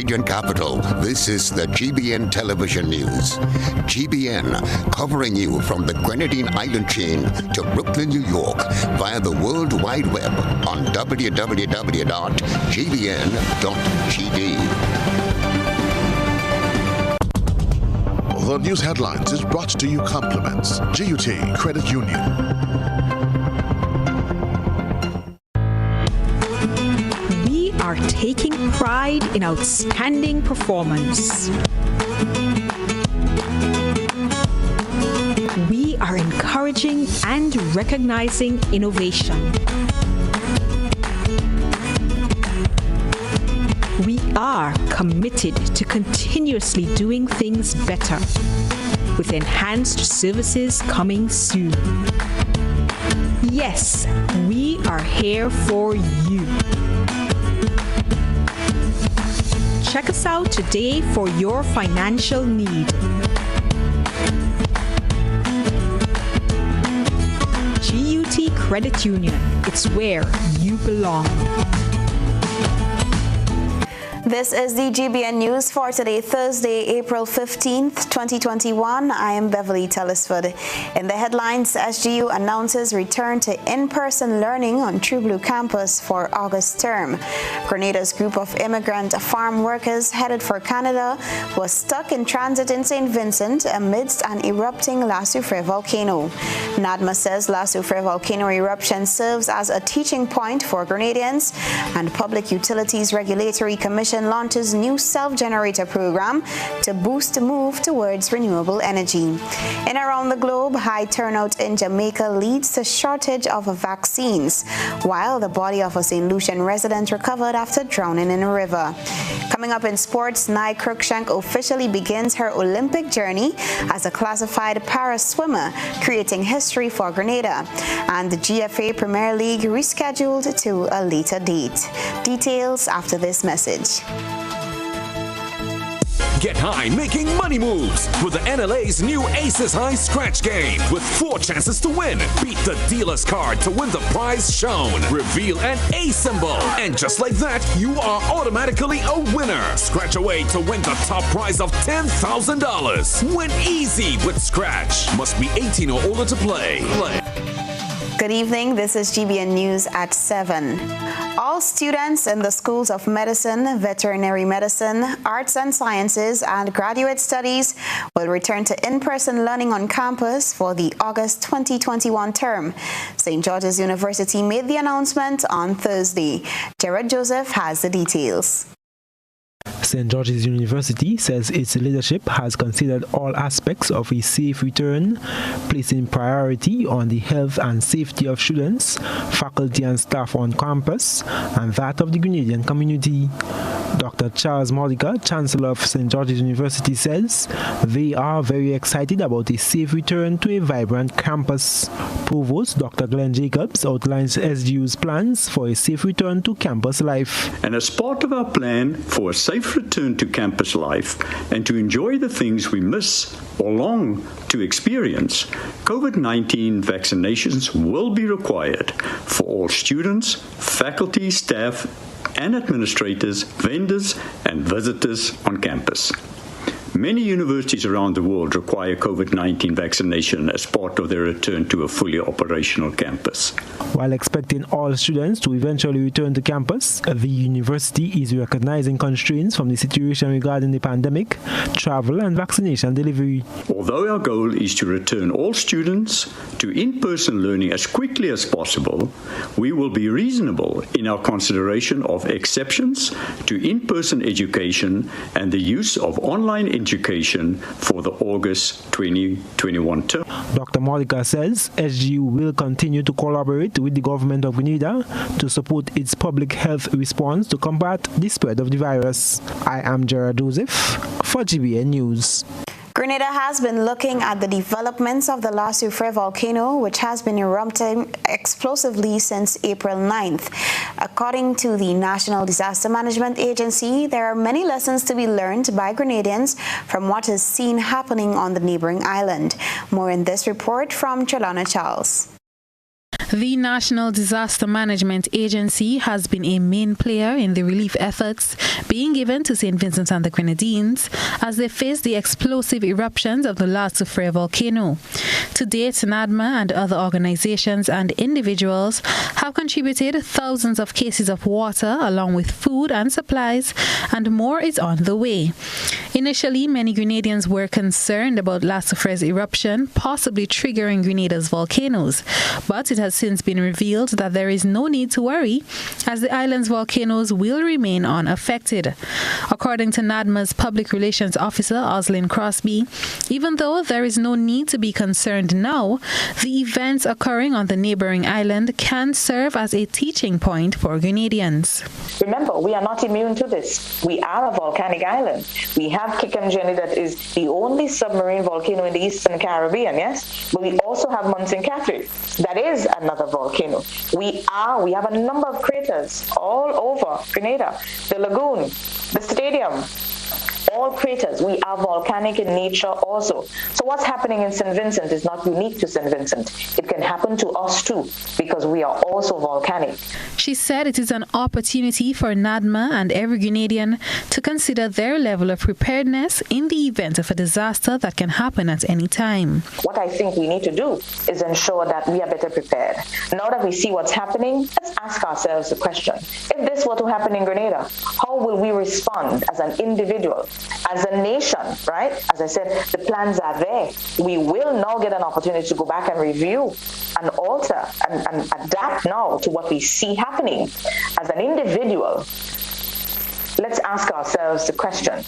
Grenadian capital, this is the GBN television news. GBN, covering you from the Grenadine Island chain to Brooklyn, New York, via the World Wide Web on www.gbn.gd. The news headlines is brought to you compliments GUT Credit Union. We are taking pride in outstanding performance. We are encouraging and recognizing innovation. We are committed to continuously doing things better, with enhanced services coming soon. Yes, we are here for you. Check us out today for your financial need. GUT Credit Union, it's where you belong. This is the GBN News for today, Thursday, April 15th, 2021. I am Beverly Telesford. In the headlines, SGU announces return to in-person learning on True Blue campus for August term. Grenada's group of immigrant farm workers headed for Canada was stuck in transit in St. Vincent amidst an erupting La Soufrière volcano. NADMA says La Soufrière volcano eruption serves as a teaching point for Grenadians, and Public Utilities Regulatory Commission launches new self-generator program to boost the move towards renewable energy. In around the globe, high turnout in Jamaica leads to shortage of vaccines, while the body of a St. Lucian resident recovered after drowning in a river. Coming up in sports, Nye Cruikshank officially begins her Olympic journey as a classified para-swimmer, creating history for Grenada. And the GFA Premier League rescheduled to a later date. Details after this message. Get high making money moves with the NLA's new Aces High Scratch game with 4 chances to win. Beat the dealer's card to win the prize shown. Reveal an A symbol. And just like that, you are automatically a winner. Scratch away to win the top prize of $10,000. Win easy with Scratch. Must be 18 or older to play. Good evening. This is GBN News at 7. All students in the schools of medicine, veterinary medicine, arts and sciences, and graduate studies will return to in-person learning on campus for the August 2021 term. St. George's University made the announcement on Thursday. Jared Joseph has the details. St. George's University says its leadership has considered all aspects of a safe return, placing priority on the health and safety of students, faculty and staff on campus, and that of the Grenadian community. Dr. Charles Modica, Chancellor of St. George's University, says they are very excited about a safe return to a vibrant campus. Provost Dr. Glenn Jacobs outlines SGU's plans for a safe return to campus life. And as part of our plan for a safe return to campus life and to enjoy the things we miss or long to experience, COVID-19 vaccinations will be required for all students, faculty, staff, and administrators, vendors, and visitors on campus. Many universities around the world require COVID-19 vaccination as part of their return to a fully operational campus. While expecting all students to eventually return to campus, the university is recognizing constraints from the situation regarding the pandemic, travel, and vaccination delivery. Although our goal is to return all students to in-person learning as quickly as possible, we will be reasonable in our consideration of exceptions to in-person education and the use of online education for the August 2021 term. Dr. Modica says SGU will continue to collaborate with the government of Grenada to support its public health response to combat the spread of the virus. I am Jared Joseph for GBN News. Grenada has been looking at the developments of the La Soufrière volcano, which has been erupting explosively since April 9th. According to the National Disaster Management Agency, there are many lessons to be learned by Grenadians from what is seen happening on the neighboring island. More in this report from Chelana Charles. The National Disaster Management Agency has been a main player in the relief efforts being given to St. Vincent and the Grenadines as they face the explosive eruptions of the La Soufrière volcano. To date, NADMA and other organizations and individuals have contributed thousands of cases of water along with food and supplies, and more is on the way. Initially, many Grenadians were concerned about La Soufrière's eruption possibly triggering Grenada's volcanoes, but it has since been revealed that there is no need to worry as the island's volcanoes will remain unaffected. According to NADMA's Public Relations Officer, Oslin Crosby, even though there is no need to be concerned now, the events occurring on the neighboring island can serve as a teaching point for Grenadians. Remember, we are not immune to this. We are a volcanic island. We have Kikamjani, that is the only submarine volcano in the Eastern Caribbean, yes? But we also have Munson Catherine. That is another volcano. We have a number of craters all over Grenada, the lagoon, the stadium, all craters. We are volcanic in nature also. So what's happening in St. Vincent is not unique to St. Vincent. It can happen to us too, because we are also volcanic. She said it is an opportunity for NADMA and every Grenadian to consider their level of preparedness in the event of a disaster that can happen at any time. What I think we need to do is ensure that we are better prepared. Now that we see what's happening, let's ask ourselves the question: if this were to happen in Grenada, how will we respond as an individual, as a nation, right? As I said, the plans are there. We will now get an opportunity to go back and review and alter and adapt now to what we see happening. As an individual, let's ask ourselves the question: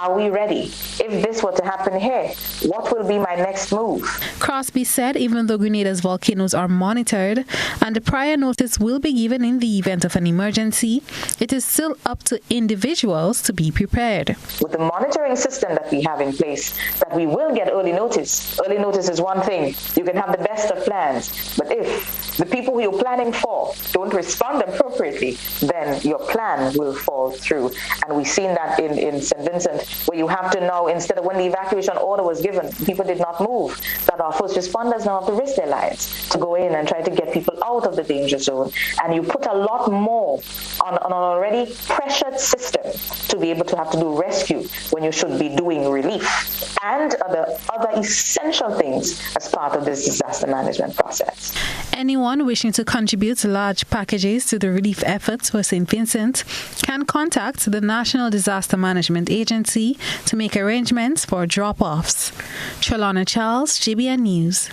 are we ready? If this were to happen here, what will be my next move? Crosby said even though Grenada's volcanoes are monitored and a prior notice will be given in the event of an emergency, it is still up to individuals to be prepared. With the monitoring system that we have in place, that we will get early notice. Early notice is one thing. You can have the best of plans, but if the people who you're planning for don't respond appropriately, then your plan will fall through. And we've seen that in St. Vincent, where you have to now, instead of when the evacuation order was given, people did not move, that our first responders now have to risk their lives to go in and try to get people out of the danger zone. And you put a lot more on an already pressured system to be able to have to do rescue when you should be doing relief and other essential things as part of this disaster management process. Anyone wishing to contribute large packages to the relief efforts for St. Vincent can contact the National Disaster Management Agency to make arrangements for drop-offs. Trelawna Charles, GBN News.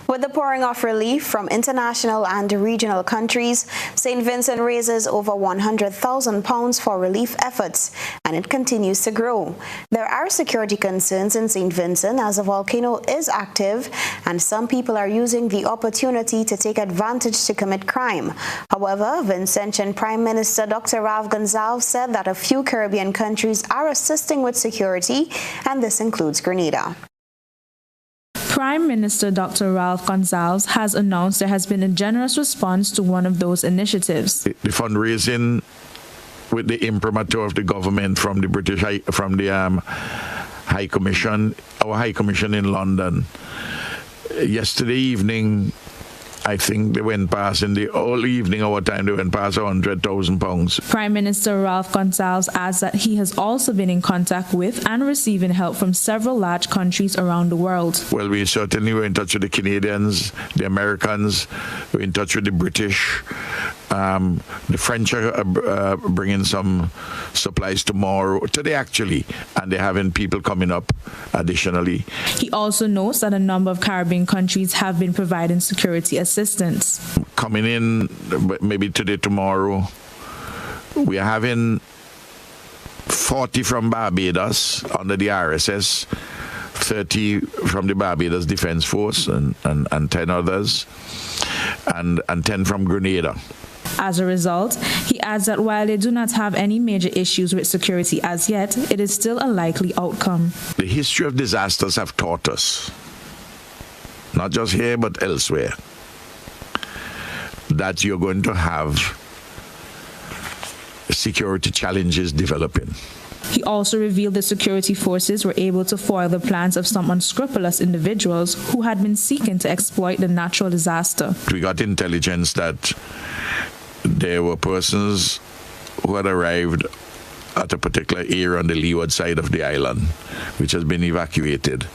With the pouring of relief from international and regional countries, St. Vincent raises over £100,000 for relief efforts, and it continues to grow. There are security concerns in St. Vincent as the volcano is active, and some people are using the opportunity to take advantage to commit crime. However, Vincentian Prime Minister Dr. Ralph Gonsalves said that a few Caribbean countries are assisting with security, and this includes Grenada. Prime Minister Dr. Ralph Gonsalves has announced there has been a generous response to one of those initiatives. The fundraising with the imprimatur of the government from the British, High Commission, our High Commission in London. Yesterday evening, I think they went past, in the whole evening our time, they went past £100,000. Prime Minister Ralph Gonsalves adds that he has also been in contact with and receiving help from several large countries around the world. Well, we certainly were in touch with the Canadians, the Americans, we're in touch with the British. The French are bringing some supplies today actually, and they're having people coming up additionally. He also notes that a number of Caribbean countries have been providing security assistance. Coming in maybe today, tomorrow, we are having 40 from Barbados under the RSS, 30 from the Barbados Defense Force and 10 others, and 10 from Grenada. As a result, he adds that while they do not have any major issues with security as yet, it is still a likely outcome. The history of disasters have taught us, not just here but elsewhere, that you're going to have security challenges developing. He also revealed the security forces were able to foil the plans of some unscrupulous individuals who had been seeking to exploit the natural disaster. We got intelligence that there were persons who had arrived at a particular area on the leeward side of the island, which has been evacuated.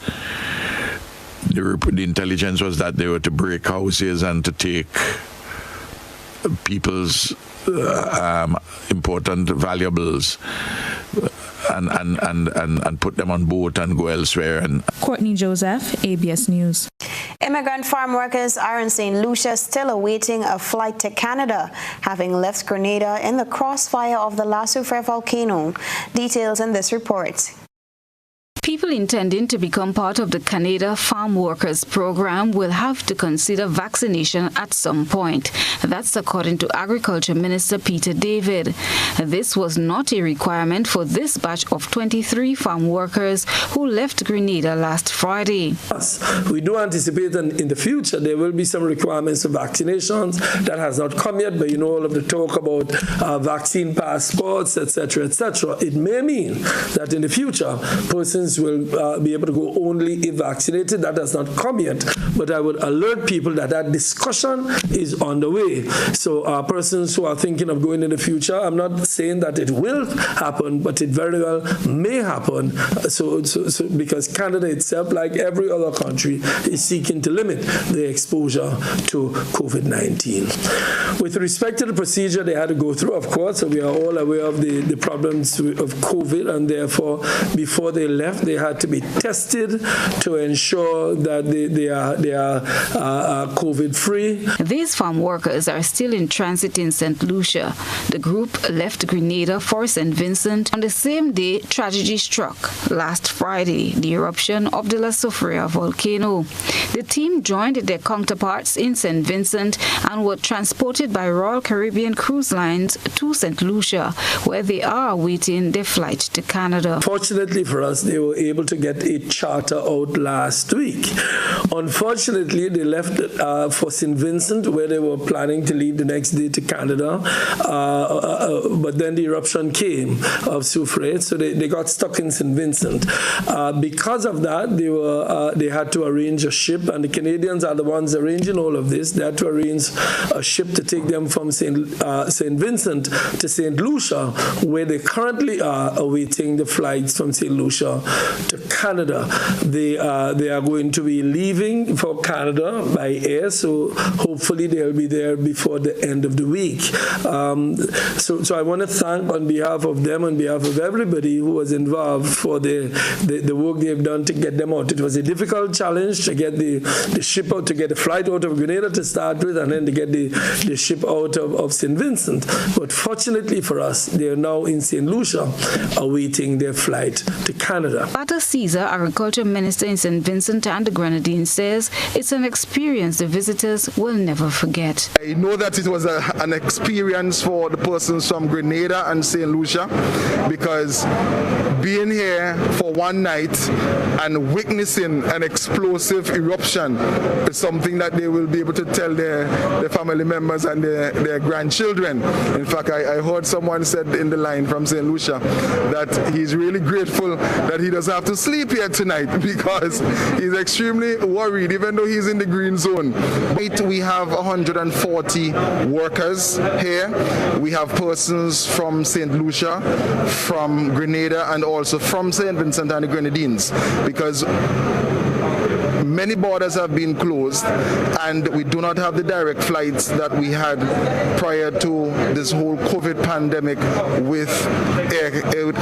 The intelligence was that they were to break houses and to take people's important valuables and put them on boat and go elsewhere. And Courtney Joseph, ABS News. Immigrant farm workers are in St. Lucia still awaiting a flight to Canada, having left Grenada in the crossfire of the La Soufrière volcano. Details in this report. People intending to become part of the Canada Farm Workers Program will have to consider vaccination at some point. That's according to Agriculture Minister Peter David. This was not a requirement for this batch of 23 farm workers who left Grenada last Friday. We do anticipate that in the future there will be some requirements of vaccinations. That has not come yet, but all of the talk about vaccine passports, etc., etc. It may mean that in the future persons will be able to go only if vaccinated. That has not come yet, but I would alert people that discussion is on the way. So persons who are thinking of going in the future, I'm not saying that it will happen, but it very well may happen. So because Canada itself, like every other country, is seeking to limit the exposure to COVID-19. With respect to the procedure they had to go through, of course, so we are all aware of the problems of COVID, and therefore before they left, they had to be tested to ensure that they are COVID-free. These farm workers are still in transit in St. Lucia. The group left Grenada for St. Vincent on the same day tragedy struck last Friday, the eruption of the La Soufrière volcano. The team joined their counterparts in St. Vincent and were transported by Royal Caribbean Cruise Lines to St. Lucia, where they are awaiting their flight to Canada. Fortunately for us, they were able to get a charter out last week. Unfortunately, they left for St. Vincent, where they were planning to leave the next day to Canada, but then the eruption came of Soufrière, so they got stuck in St. Vincent. Because of that, they had to arrange a ship, and the Canadians are the ones arranging all of this. They had to arrange a ship to take them from St. Vincent to St. Lucia, where they currently are awaiting the flights from St. Lucia to Canada. They are going to be leaving for Canada by air, so hopefully they'll be there before the end of the week. So I want to thank on behalf of them, on behalf of everybody who was involved for the work they've done to get them out. It was a difficult challenge to get the ship out, to get the flight out of Grenada to start with, and then to get the ship out of St. Vincent. But fortunately for us, they are now in St. Lucia awaiting their flight to Canada. Arthur Caesar, Agriculture Minister in St. Vincent and the Grenadines, says it's an experience the visitors will never forget. I know that it was an experience for the persons from Grenada and St. Lucia, because being here for one night and witnessing an explosive eruption is something that they will be able to tell their family members and their grandchildren. In fact, I heard someone said in the line from St. Lucia that he's really grateful that he doesn't have to sleep here tonight, because he's extremely worried, even though he's in the green zone. We have 140 workers here. We have persons from St. Lucia, from Grenada, and also from St. Vincent and the Grenadines, because many borders have been closed and we do not have the direct flights that we had prior to this whole COVID pandemic with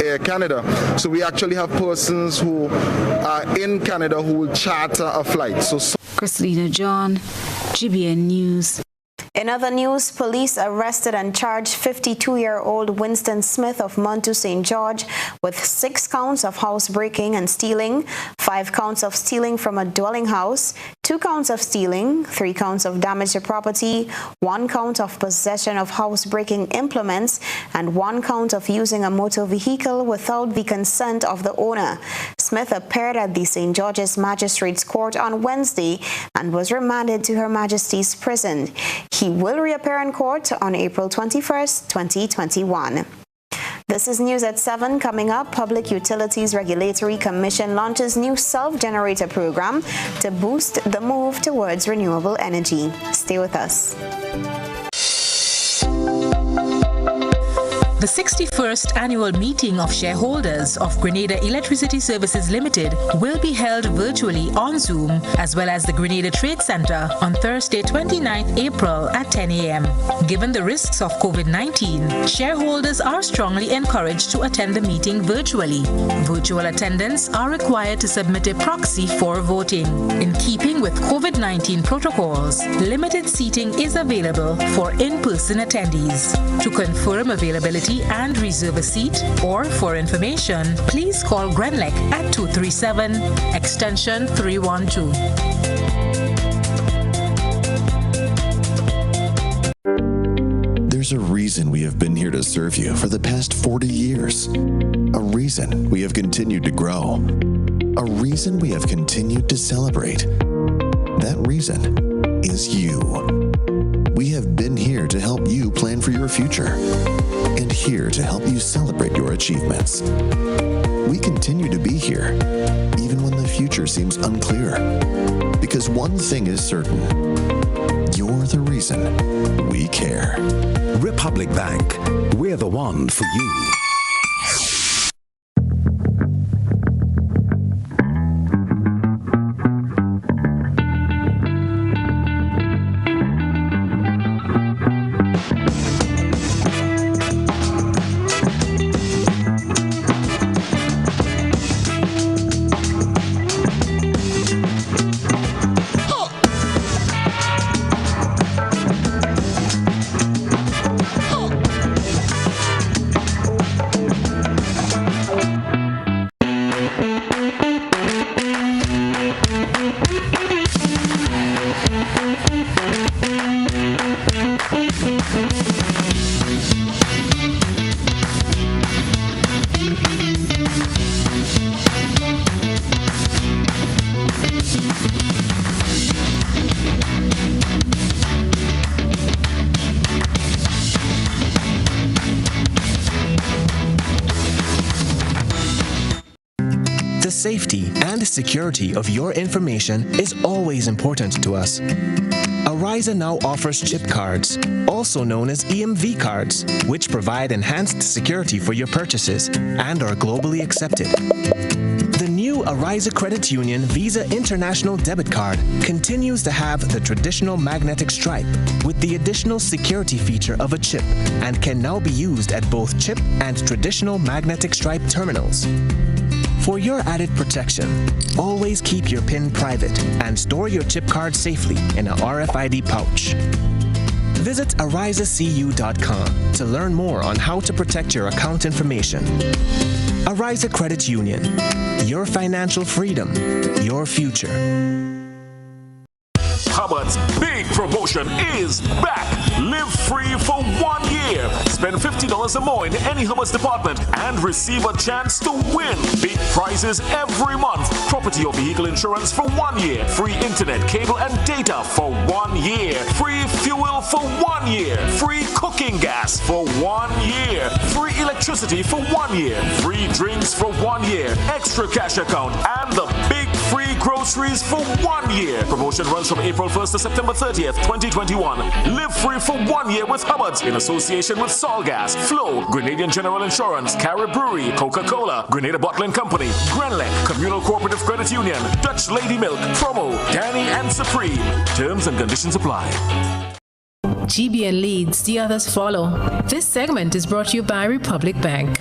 Air Canada. So we actually have persons who are in Canada who will charter a flight. Christina John, GBN News. In other news, police arrested and charged 52-year-old Winston Smith of Montu St. George with 6 counts of housebreaking and stealing, 5 counts of stealing from a dwelling house, 2 counts of stealing, 3 counts of damage to property, 1 count of possession of housebreaking implements, and 1 count of using a motor vehicle without the consent of the owner. Smith appeared at the St. George's Magistrates Court on Wednesday and was remanded to Her Majesty's Prison. He will reappear in court on April 21st, 2021. This is News at 7. Coming up, Public Utilities Regulatory Commission launches new self-generator program to boost the move towards renewable energy. Stay with us. The 61st annual meeting of shareholders of Grenada Electricity Services Limited will be held virtually on Zoom, as well as the Grenada Trade Center on Thursday, 29th April at 10 a.m. Given the risks of COVID-19, shareholders are strongly encouraged to attend the meeting virtually. Virtual attendants are required to submit a proxy for voting. In keeping with COVID-19 protocols, limited seating is available for in-person attendees. To confirm availability and reserve a seat, or for information, please call Grenlec at 237 extension 312. There's a reason we have been here to serve you for the past 40 years. A reason we have continued to grow. A reason we have continued to celebrate. That reason is you. We have been here to help you plan for your future, and here to help you celebrate your achievements. We continue to be here, even when the future seems unclear, because one thing is certain: you're the reason we care. Republic Bank, we're the one for you. The safety and security of your information is always important to us. Ariza now offers chip cards, also known as EMV cards, which provide enhanced security for your purchases and are globally accepted. The new Ariza Credit Union Visa International Debit Card continues to have the traditional magnetic stripe with the additional security feature of a chip and can now be used at both chip and traditional magnetic stripe terminals. For your added protection, always keep your PIN private and store your chip card safely in a RFID pouch. Visit arizacu.com to learn more on how to protect your account information. Ariza Credit Union, your financial freedom, your future. Hubbard's big promotion is back. Live free for 1 year. Spend $50 or more in any Hubbard's department and receive a chance to win big prizes every month. Property or vehicle insurance for 1 year. Free internet, cable and data for 1 year. Free fuel for 1 year. Free cooking gas for 1 year. Free electricity for 1 year. Free drinks for 1 year. Extra cash account and the big free groceries for 1 year. Promotion runs from April 1st to September 30th, 2021. Live free for 1 year with Hubbard's in association with Solgas, Flow, Grenadian General Insurance, Carib Brewery, Coca-Cola, Grenada Bottling Company, Grenlec, Communal Cooperative Credit Union, Dutch Lady Milk, Promo, Danny and Supreme. Terms and conditions apply. GBN leads, the others follow. This segment is brought to you by Republic Bank.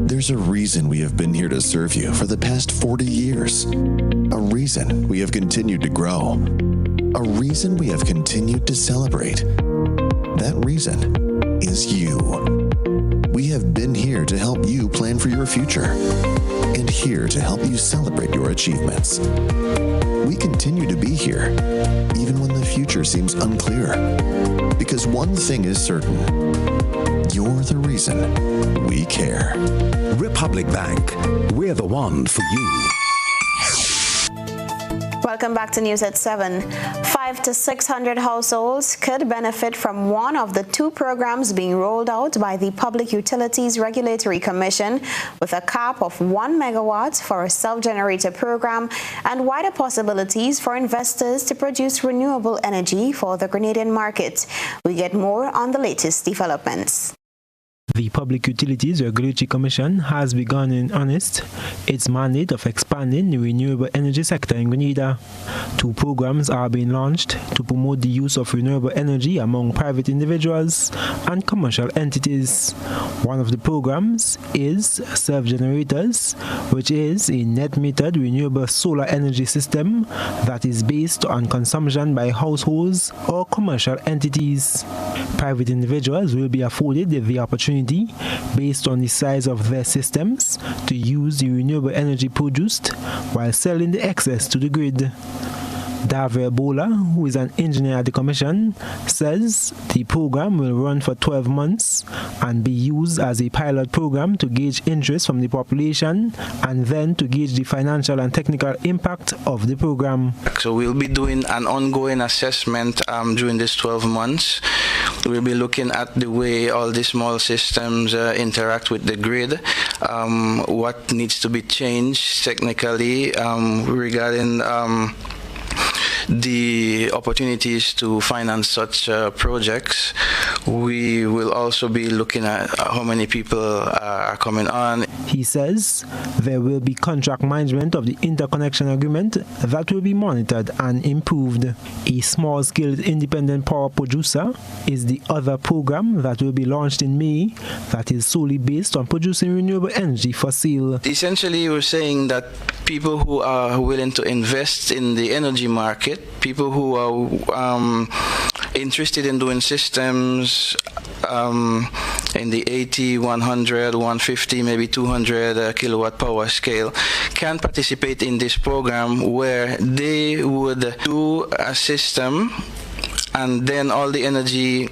There's a reason we have been here to serve you for the past 40 years. A reason we have continued to grow. A reason we have continued to celebrate. That reason is you. We have been here to help you plan for your future and here to help you celebrate your achievements. We continue to be here, even when the future seems unclear, because one thing is certain: you're the reason we care. Republic Bank, we're the one for you. Welcome back to News at 7. 500 to 600 households could benefit from one of the two programs being rolled out by the Public Utilities Regulatory Commission, with a cap of 1 megawatt for a self-generator program and wider possibilities for investors to produce renewable energy for the Grenadian market. We get more on the latest developments. The Public Utilities Regulatory Commission has begun in earnest its mandate of expanding the renewable energy sector in Grenada. Two programs are being launched to promote the use of renewable energy among private individuals and commercial entities. One of the programs is self-generators, which is a net-metered renewable solar energy system that is based on consumption by households or commercial entities. Private individuals will be afforded the opportunity, based on the size of their systems, to use the renewable energy produced while selling the excess to the grid. David Bola, who is an engineer at the Commission, says the program will run for 12 months and be used as a pilot program to gauge interest from the population and then to gauge the financial and technical impact of the program. So we'll be doing an ongoing assessment during this 12 months. We'll be looking at the way all these small systems interact with the grid, what needs to be changed technically regarding the opportunities to finance such projects. We will also be looking at how many people are coming on. He says there will be contract management of the interconnection agreement that will be monitored and improved. A small-scale independent power producer is the other program that will be launched in May that is solely based on producing renewable energy for sale. Essentially, we're saying that people who are willing to invest in the energy market, people who are interested in doing systems in the 80, 100, 150, maybe 200 kilowatt power scale, can participate in this program where they would do a system, and then all the energy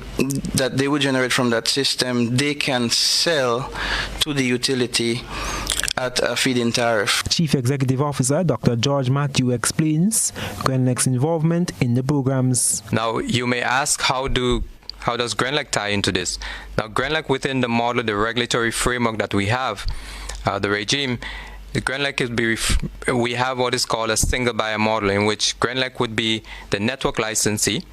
that they would generate from that system, they can sell to the utility at a feed-in tariff. Chief Executive Officer Dr. George Matthew explains GrenLec's involvement in the programs. Now, you may ask, how does GrenLec tie into this? Now, GrenLec, within the model, the regulatory framework that we have, the regime, GrenLec we have what is called a single buyer model, in which GrenLec would be the network licensee,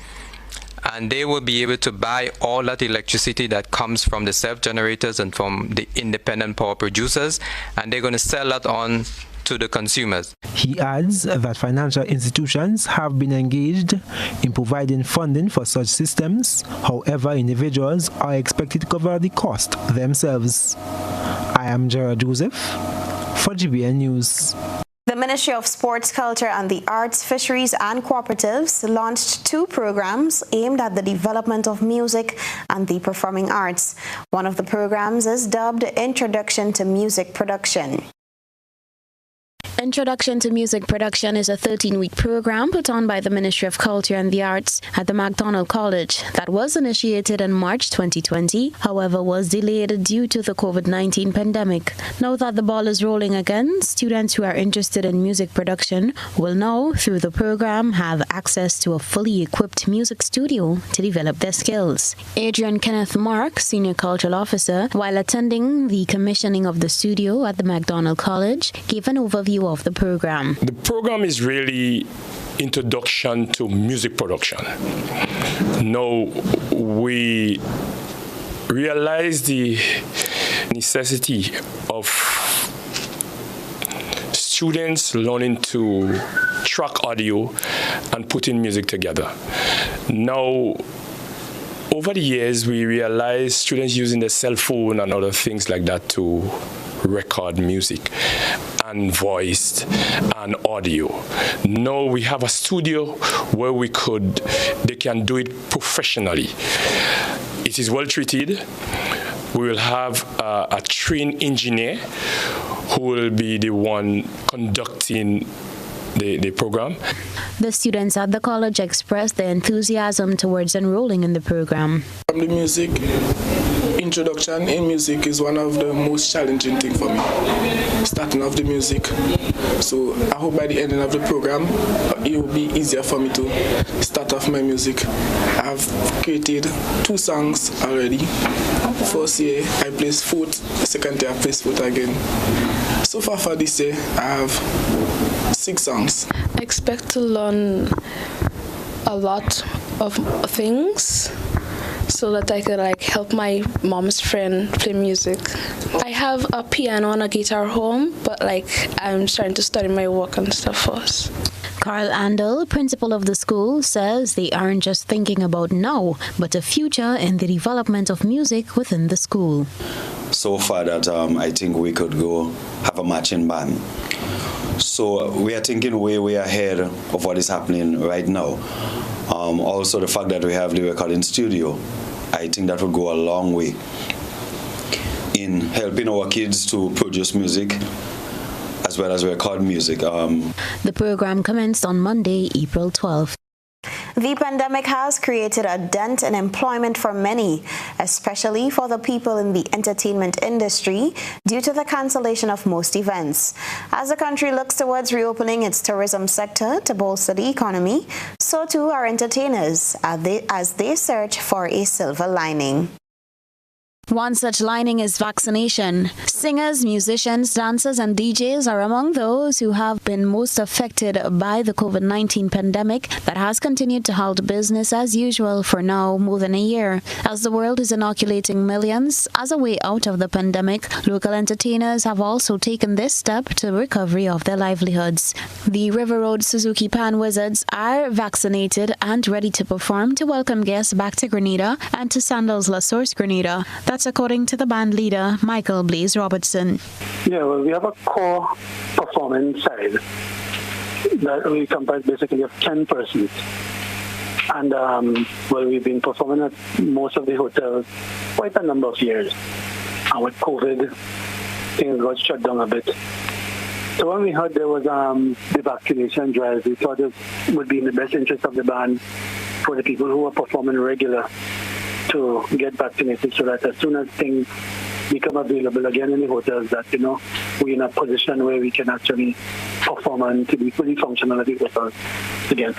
and they will be able to buy all that electricity that comes from the self-generators and from the independent power producers, and they're going to sell that on to the consumers. He adds that financial institutions have been engaged in providing funding for such systems. However, individuals are expected to cover the cost themselves. I am Gerard Joseph for GBN News. The Ministry of Sports, Culture and the Arts, Fisheries and Cooperatives launched two programs aimed at the development of music and the performing arts. One of the programs is dubbed Introduction to Music Production. Introduction to Music Production is a 13-week program put on by the Ministry of Culture and the Arts at the MacDonald College that was initiated in March 2020, however was delayed due to the COVID-19 pandemic. Now that the ball is rolling again, students who are interested in music production will now, through the program, have access to a fully equipped music studio to develop their skills. Adrian Kenneth Mark, Senior Cultural Officer, while attending the commissioning of the studio at the MacDonald College, gave an overview of the program. The program is really introduction to music production. Now, we realize the necessity of students learning to track audio and putting music together. Now, over the years, we realized students using their cell phone and other things like that to record music and voice and audio. Now we have a studio where they can do it professionally. It is well treated. We will have a trained engineer who will be the one conducting the program. The students at the college expressed their enthusiasm towards enrolling in the program. The music introduction in music is one of the most challenging things for me, starting off the music. So I hope by the ending of the program, it will be easier for me to start off my music. I have created 2 songs already. First year, I placed 4th. Second year, I placed 4th again. So far for this year, I have 6 songs. I expect to learn a lot of things so that I could help my mom's friend play music. I have a piano and a guitar home, but I'm trying to study my work and stuff first. Carl Andel, principal of the school, says they aren't just thinking about now, but a future in the development of music within the school. So far that I think we could go have a matching band. So we are thinking way ahead of what is happening right now. Also the fact that we have the recording studio, I think that will go a long way in helping our kids to produce music as well as record music. The program commenced on Monday, April 12th. The pandemic has created a dent in employment for many, especially for the people in the entertainment industry, due to the cancellation of most events. As the country looks towards reopening its tourism sector to bolster the economy, so too are entertainers as they search for a silver lining. One such lining is vaccination. Singers, musicians, dancers, and DJs are among those who have been most affected by the COVID-19 pandemic that has continued to halt business as usual for now more than a year. As the world is inoculating millions as a way out of the pandemic, local entertainers have also taken this step to recovery of their livelihoods. The River Road Suzuki Pan Wizards are vaccinated and ready to perform to welcome guests back to Grenada and to Sandals La Source, Grenada. That's according to the band leader, Michael Blaze Robertson. Yeah, well, we have a core performance side that we comprise basically of 10 persons. And, we've been performing at most of the hotels quite a number of years. And with COVID, things got shut down a bit. So when we heard there was the vaccination drive, we thought it would be in the best interest of the band for the people who are performing regular to get vaccinated, so that as soon as things become available again in the hotels, that we're in a position where we can actually perform and to be fully functional at the hotels again.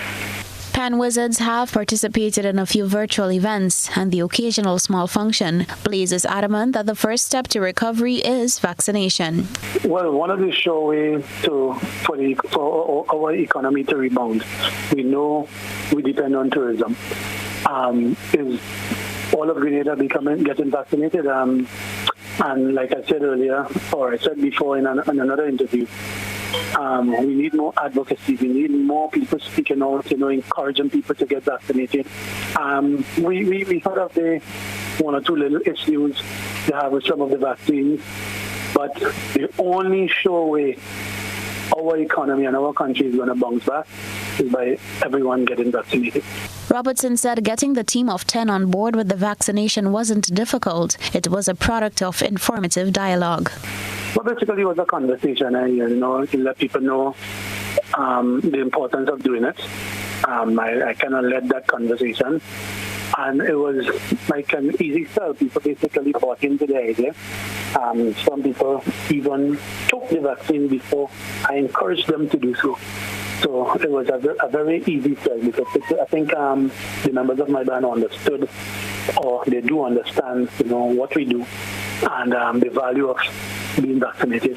Pan Wizards have participated in a few virtual events and the occasional small function. Blaze is adamant that the first step to recovery is vaccination. Well, one of the sure ways for our economy to rebound, we know we depend on tourism, is all of Grenada getting vaccinated. And like I said earlier, or I said before in another interview, we need more advocacy. We need more people speaking out, encouraging people to get vaccinated. We heard of the 1 or 2 little issues they have with some of the vaccines, but the only sure way our economy and our country is going to bounce back is by everyone getting vaccinated. Robertson said getting the team of 10 on board with the vaccination wasn't difficult. It was a product of informative dialogue. Well, basically it was a conversation, to let people know the importance of doing it. I kind of led that conversation. And it was like an easy sell. People basically bought into the idea. Some people even took the vaccine before I encouraged them to do so. So it was a very easy sell, because I think the members of my band understood, or they do understand, what we do and the value of being vaccinated.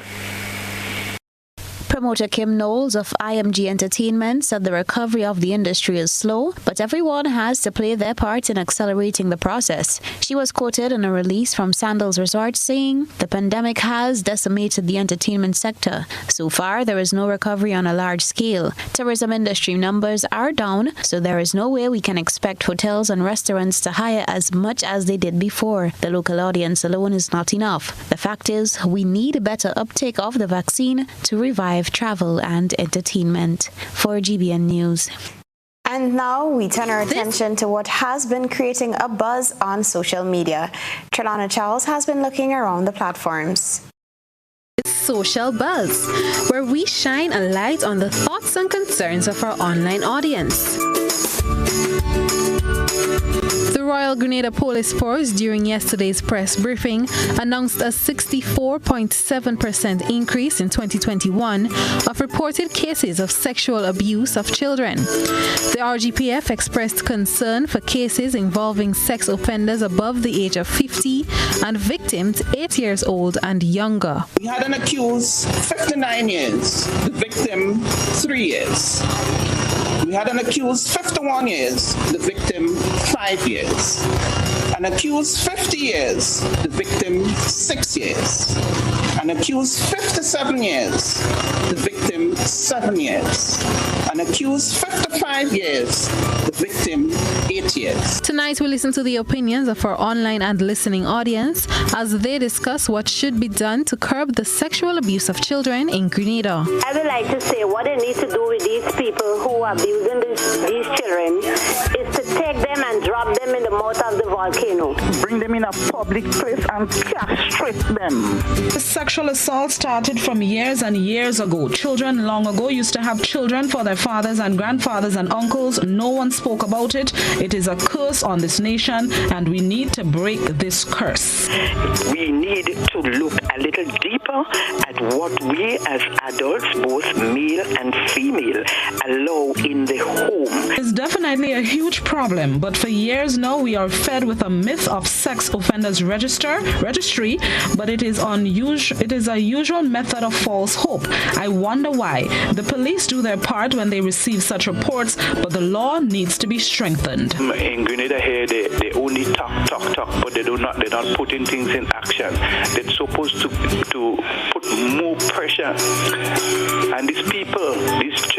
Promoter Kim Knowles of IMG Entertainment said the recovery of the industry is slow, but everyone has to play their part in accelerating the process. She was quoted in a release from Sandals Resort saying, "The pandemic has decimated the entertainment sector. So far, there is no recovery on a large scale. Tourism industry numbers are down, so there is no way we can expect hotels and restaurants to hire as much as they did before. The local audience alone is not enough. The fact is, we need a better uptake of the vaccine to revive travel and entertainment." For GBN News. And now we turn our attention to what has been creating a buzz on social media. Trelana Charles has been looking around the platforms. It's Social Buzz, where we shine a light on the thoughts and concerns of our online audience. The Royal Grenada Police Force, during yesterday's press briefing, announced a 64.7% increase in 2021 of reported cases of sexual abuse of children. The RGPF expressed concern for cases involving sex offenders above the age of 50 and victims 8 years old and younger. We had an accused 59 years, the victim 3 years. We had an accused 51 years, the victim 5 years. An accused 50 years, the victim 6 years. An accused 57 years, the victim 7 years. An accused 55 years, the victim 8 years. Tonight we listen to the opinions of our online and listening audience as they discuss what should be done to curb the sexual abuse of children in Grenada. I would like to say what they need to do with these people who are abusing these children is to take them and drop them in the mouth of the volcano. Bring them in a public place and castrate them. The sexual assault started from years and years ago. Children long ago used to have children for their fathers and grandfathers and uncles. No one spoke about it. It is a curse on this nation, and we need to break this curse. We need to look a little deeper at what we as adults, both male and female, allow in the home. It's definitely a huge problem, but for years now we are fed with a myth of sex offenders registry, but it is a usual method of false hope. I wonder why. The police do their part when they receive such reports, but the law needs to be strengthened. In Grenada here, they only talk, but they're not putting things in action. They're supposed to put more pressure. And these people, these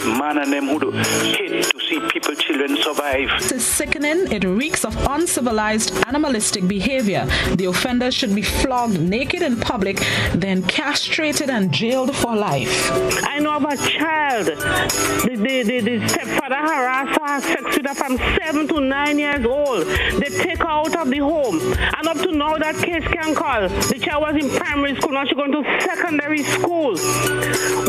man and them who hate to see children survive. It is sickening. It reeks of uncivilized, animalistic behavior. The offenders should be flogged naked in public, then castrated and jailed for life. I know of a child. The stepfather harassed her, sex with her from 7 to 9 years old. They take her out of the home. And up to now, that case can call. The child was in primary school, now she's going to secondary school.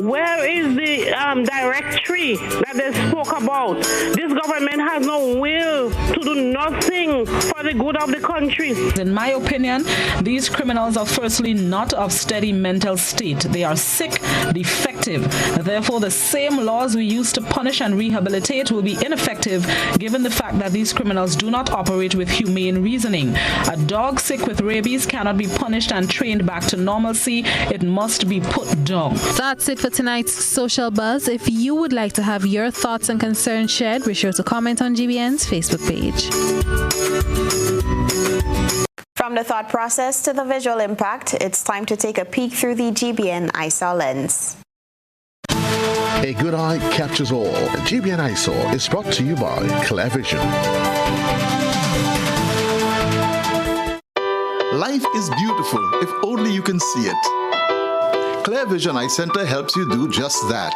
Where is the directory that they spoke about? This government has no will to do nothing for the good of the country. In my opinion, these criminals are firstly not of steady mental state. They are sick, defective. Therefore, the same laws we use to punish and rehabilitate will be ineffective given the fact that these criminals do not operate with humane reasoning. A dog sick with rabies cannot be punished and trained back to normalcy. It must be put down. That's it for tonight's Social Buzz. If you would like to have your thoughts and concerns shared, be sure to comment on GBN's Facebook page. From the thought process to the visual impact, it's time to take a peek through the GBN ISOR lens. A good eye captures all. GBN ISOR is brought to you by ClearVision. Life is beautiful if only you can see it. ClearVision Eye Center helps you do just that.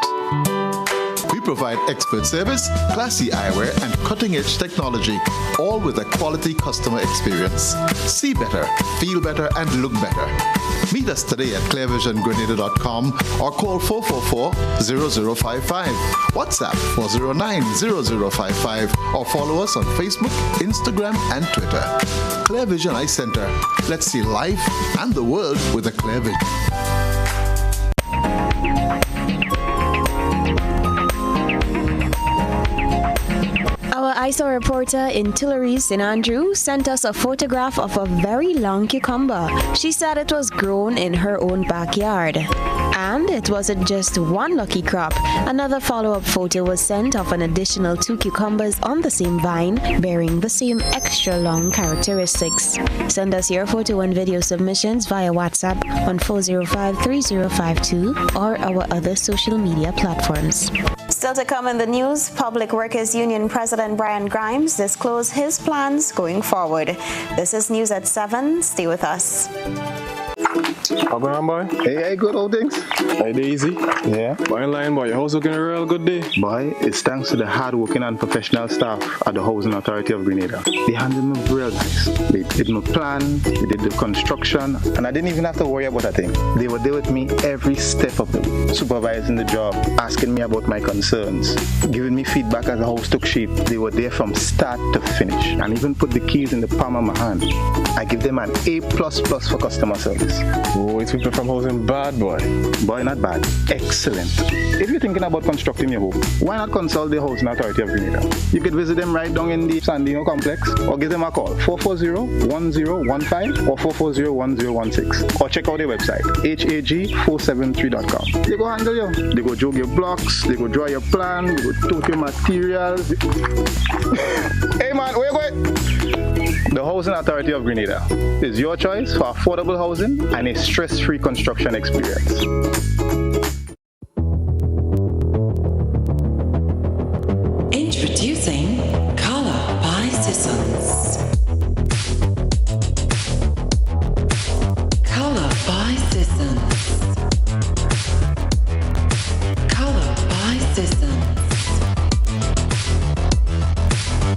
We provide expert service, classy eyewear, and cutting-edge technology, all with a quality customer experience. See better, feel better, and look better. Meet us today at clearvisiongrenada.com or call 444-0055, WhatsApp 409-0055, or follow us on Facebook, Instagram, and Twitter. ClearVision Eye Center. Let's see life and the world with a clear vision. Our ISOR reporter in Tillery, St. Andrew, sent us a photograph of a very long cucumber. She said it was grown in her own backyard. And it wasn't just one lucky crop. Another follow-up photo was sent of an additional 2 cucumbers on the same vine, bearing the same extra long characteristics. Send us your photo and video submissions via WhatsApp on 405-3052 or our other social media platforms. Still to come in the news, Public Workers Union President Brian Grimes disclosed his plans going forward. This is News at 7. Stay with us. How going on, boy? Hey, good old things. Hey, easy. Yeah. Boy, in line, boy. Your house looking a real good day. Boy, it's thanks to the hard-working and professional staff at the Housing Authority of Grenada. They handled me real nice. They did my plan, they did the construction, and I didn't even have to worry about a thing. They were there with me every step of the way, supervising the job, asking me about my concerns, giving me feedback as the house took shape. They were there from start to finish, and even put the keys in the palm of my hand. I give them an A++ for customer service. Oh, it's people from housing bad, boy. Boy, not bad. Excellent. If you're thinking about constructing your home, why not consult the Housing Authority of Grenada? You could visit them right down in the Sandino complex, or give them a call, 440-1015 or 440-1016. Or check out their website, hag473.com. They go handle you. They go jog your blocks, they go draw your plan, they go tote your materials. Hey man, where you going? The Housing Authority of Grenada is your choice for affordable housing and a stress-free construction experience. Introducing Color by Sissons. Color by Sissons. Color by Sissons.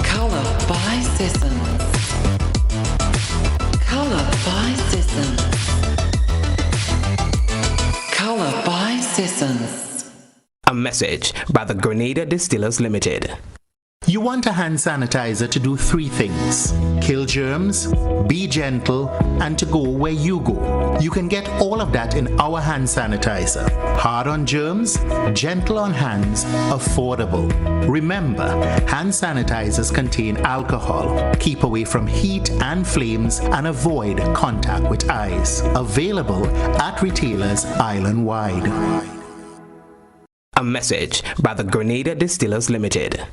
Color by Sissons. Color by Sissons. Color by Sissons. A message by the Grenada Distillers Limited. You want a hand sanitizer to do 3 things: kill germs, be gentle, and to go where you go. You can get all of that in our hand sanitizer. Hard on germs, gentle on hands, affordable. Remember, hand sanitizers contain alcohol. Keep away from heat and flames and avoid contact with eyes. Available at retailers island-wide. A message by the Grenada Distillers Limited.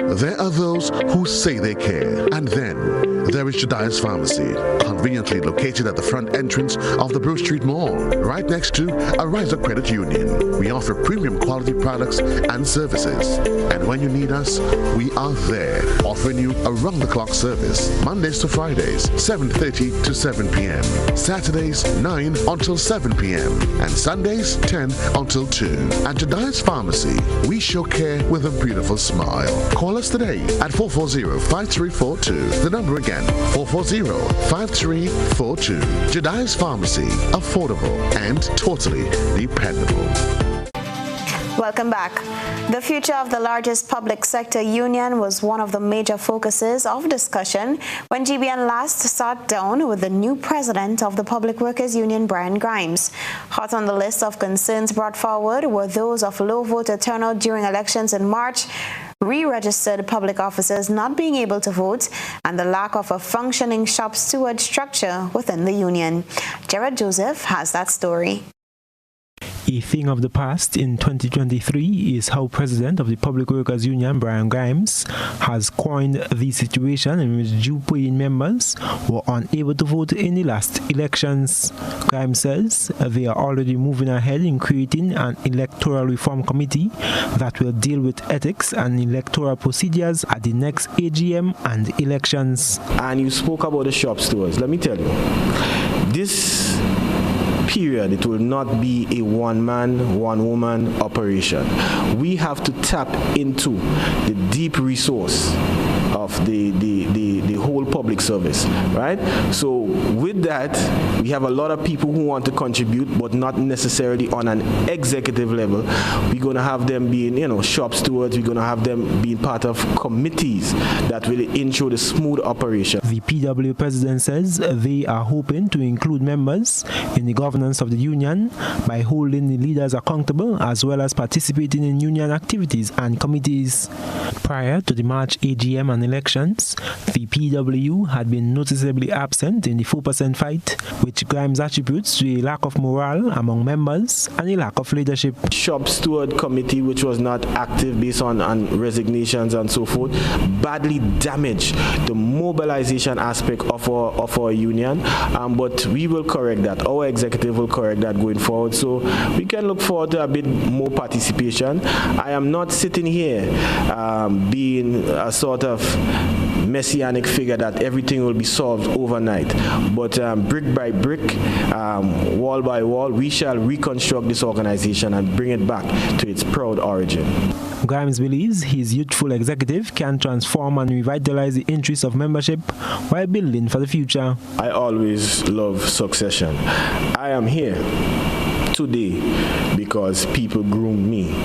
There are those who say they care, and then there is Jediah's Pharmacy, conveniently located at the front entrance of the Brew Street Mall, right next to a Riser Credit Union. We offer premium quality products and services, and when you need us, we are there, offering you around-the-clock service, Mondays to Fridays, 7:30 to 7 p.m., Saturdays, 9 until 7 p.m., and Sundays, 10 until 2. At Jediah's Pharmacy, we show care with a beautiful smile. Call us today at 440-5342. The number again, 440-5342. Jediah's Pharmacy, affordable and totally dependable. Welcome back. The future of the largest public sector union was one of the major focuses of discussion when GBN last sat down with the new president of the Public Workers Union, Brian Grimes. Hot on the list of concerns brought forward were those of low voter turnout during elections in March, re-registered public officers not being able to vote, and the lack of a functioning shop steward structure within the union. Jared Joseph has that story. A thing of the past in 2023 is how President of the Public Workers Union, Brian Grimes, has coined the situation in which due-paying members were unable to vote in the last elections. Grimes says they are already moving ahead in creating an electoral reform committee that will deal with ethics and electoral procedures at the next AGM and elections. And you spoke about the shop stewards. Let me tell you, this period, it will not be a one-man, one-woman operation. We have to tap into the deep resource of the whole public service, right? So with that, we have a lot of people who want to contribute, but not necessarily on an executive level. We're going to have them being, shop stewards. We're going to have them being part of committees that will ensure the smooth operation. The PW president says they are hoping to include members in the governance of the union by holding the leaders accountable as well as participating in union activities and committees. Prior to the March AGM and elections, the PW had been noticeably absent in the 4% fight, which Grimes attributes to a lack of morale among members and a lack of leadership. Shop steward committee, which was not active based on resignations and so forth, badly damaged the mobilization aspect of our union, but we will correct that. Our executive will correct that going forward, so we can look forward to a bit more participation. I am not sitting here being a sort of messianic figure that everything will be solved overnight. But brick by brick, wall by wall, we shall reconstruct this organization and bring it back to its proud origin. Grimes believes his youthful executive can transform and revitalize the interests of membership while building for the future. I always love succession. I am here today because people groomed me.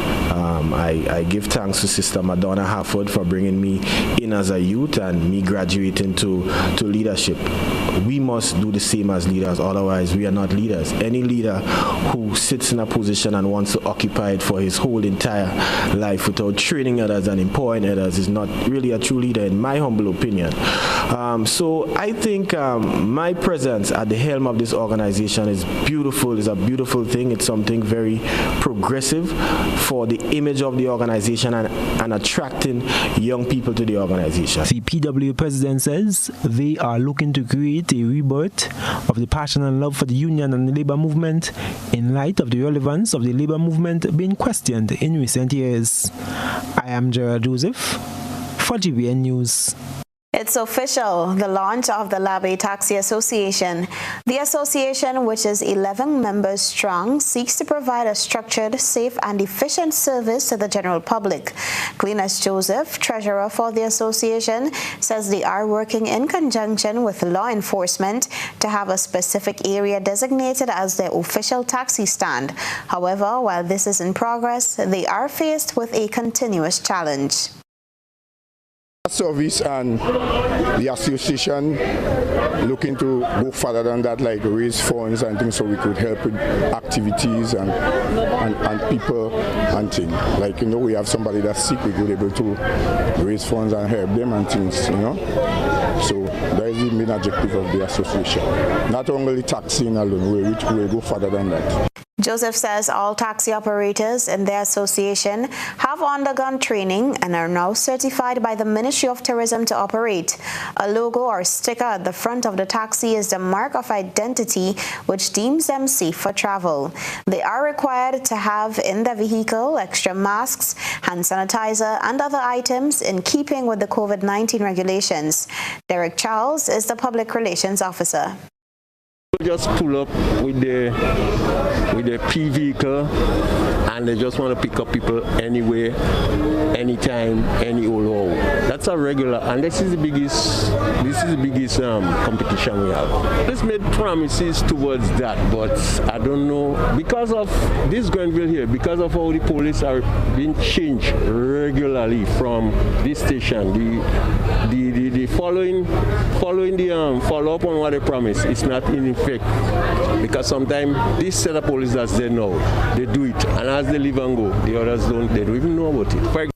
I give thanks to Sister Madonna Harford for bringing me in as a youth and me graduating to leadership. We must do the same as leaders, otherwise we are not leaders. Any leader who sits in a position and wants to occupy it for his whole entire life without training others and empowering others is not really a true leader, in my humble opinion. So I think my presence at the helm of this organization is beautiful. It's a beautiful thing. It's something very progressive for the image of the organization and attracting young people to the organization. The PW president says they are looking to create a rebirth of the passion and love for the union and the labor movement in light of the relevance of the labor movement being questioned in recent years. I am Gerald Joseph for GBN News. It's official, the launch of the Labe Taxi Association. The association, which is 11 members strong, seeks to provide a structured, safe and efficient service to the general public. Glenis Joseph, treasurer for the association, says they are working in conjunction with law enforcement to have a specific area designated as their official taxi stand. However, while this is in progress, they are faced with a continuous challenge. Service and the association looking to go further than that, like raise funds and things so we could help with activities and people and things. Like, we have somebody that's sick, we could able to raise funds and help them and things, So that is the main objective of the association. Not only taxiing alone, we'll go further than that. Joseph says all taxi operators in their association have undergone training and are now certified by the Ministry of Tourism to operate. A logo or sticker at the front of the taxi is the mark of identity which deems them safe for travel. They are required to have in their vehicle extra masks, hand sanitizer and other items in keeping with the COVID-19 regulations. Derek Charles is the Public Relations Officer. Just pull up with the P vehicle and they just want to pick up people anywhere, anytime, any old hole. That's a regular, and this is the biggest competition we have. Let's made promises towards that, but I don't know, because of this Grenville here, because of how the police are being changed regularly from this station, the following the follow up on what they promise, it's not in effect, because sometimes this set of police that's there now, they do it, and as they leave and go, the others they don't even know about it.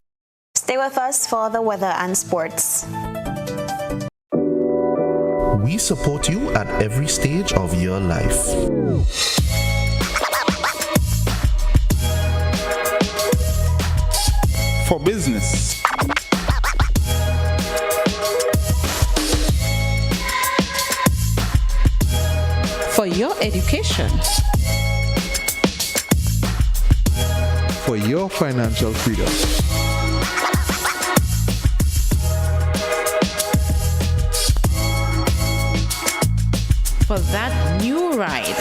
Stay with us for the weather and sports. We support you at every stage of your life. For business, for your education, for your financial freedom, for that new ride.